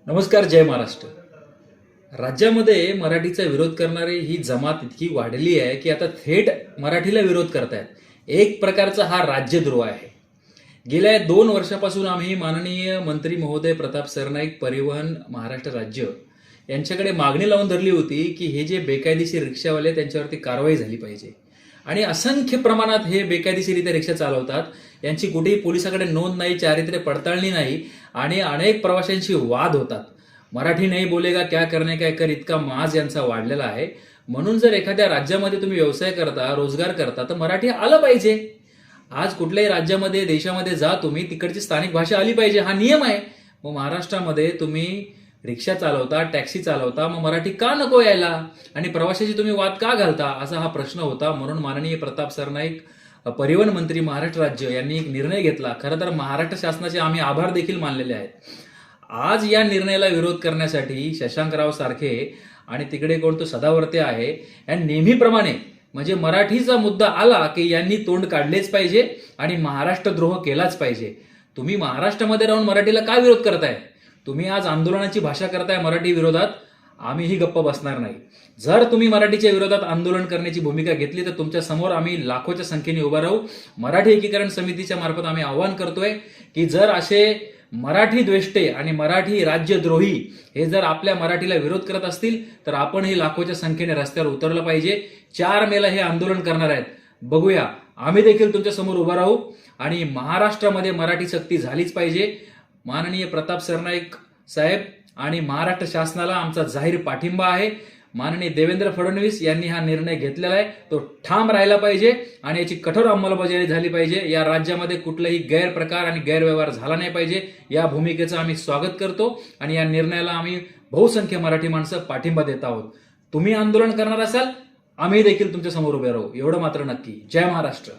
नमस्कार. जय महाराष्ट्र. राज्यामध्ये मराठीचा विरोध करणारी ही जमात इतकी वाढली आहे की आता थेट मराठीला विरोध करतायत. एक प्रकारचा हा राज्यद्रोह आहे. गेल्या 2 वर्षापासून आम्ही माननीय मंत्री महोदय प्रताप सरनाईक परिवहन महाराष्ट्र राज्य यांच्याकडे मागणी लावून धरली होती की हे जे बेकायदेशीर रिक्षावाले त्यांच्यावरती कारवाई झाली पाहिजे. आणि असंख्य प्रमाणात हे बेकायदेशीरित्या रिक्षा चालवतात. यांची कुठेही पोलिसाकडे नोंद नाही, चारित्र्य पडताळणी नाही आणि अनेक प्रवाशांशी वाद होतात. मराठी नाही बोलेगा क्या करने का कर इतका माज यांचा वाढलेला आहे. म्हणून जर एखाद्या राज्यामध्ये तुम्ही व्यवसाय करता, रोजगार करता तर मराठी आलं पाहिजे. आज कुठल्याही राज्यामध्ये देशामध्ये जा तुम्ही, तिकडची स्थानिक भाषा आली पाहिजे, हा नियम आहे. मग महाराष्ट्रामध्ये तुम्ही रिक्षा चालवता, टॅक्सी चालवता, मग मराठी का नको यायला आणि प्रवाशाची तुम्ही वाद का घालता, असा हा प्रश्न होता. म्हणून माननीय प्रताप सरनाईक परिवहन मंत्री महाराष्ट्र राज्य यांनी एक निर्णय घेतला. खरं तर महाराष्ट्र शासनाचे आम्ही आभार देखील मानलेले आहेत. आज या निर्णयाला विरोध करण्यासाठी शशांकराव सारखे आणि तिकडे कोण तो सदावर्ते आहे या नेहमीप्रमाणे म्हणजे मराठीचा मुद्दा आला की यांनी तोंड काढलेच पाहिजे आणि महाराष्ट्र द्रोह केलाच पाहिजे. तुम्ही महाराष्ट्रामध्ये राहून मराठीला काय विरोध करताय? तुम्ही आज आंदोलनाची भाषा करताय मराठी विरोधात, आम्हीही गप्प बसणार नाही. जर तुम्ही मराठीच्या विरोधात आंदोलन करण्याची भूमिका घेतली तर तुमच्या समोर आम्ही लाखोच्या संख्येने उभा राहू. मराठी एकीकरण समितीच्या मार्फत आम्ही आवाहन करतोय की जर असे मराठी द्वेष्टे आणि मराठी राज्यद्रोही हे जर आपल्या मराठीला विरोध करत असतील तर आपणही लाखोच्या संख्येने रस्त्यावर उतरलं पाहिजे. 4 मेला हे आंदोलन करणार आहेत. बघूया, आम्ही देखील तुमच्या समोर उभा राहू आणि महाराष्ट्रामध्ये मराठी सक्ती झालीच पाहिजे. माननीय प्रताप सरनाईक साहेब आणि महाराष्ट्र शासनाला आमचा जाहीर पाठिंबा आहे. माननीय देवेंद्र फडणवीस यांनी हा निर्णय घेतलेला आहे, तो ठाम राहिला पाहिजे आणि याची कठोर अंमलबजावणी झाली पाहिजे. या राज्यामध्ये कुठलाही गैरप्रकार आणि गैरव्यवहार झाला नाही पाहिजे. या भूमिकेचं आम्ही स्वागत करतो आणि या निर्णयाला आम्ही बहुसंख्य मराठी माणसं पाठिंबा देत आहोत. तुम्ही आंदोलन करणार असाल, आम्ही देखील तुमच्या समोर उभे राहू, एवढं मात्र नक्की. जय महाराष्ट्र.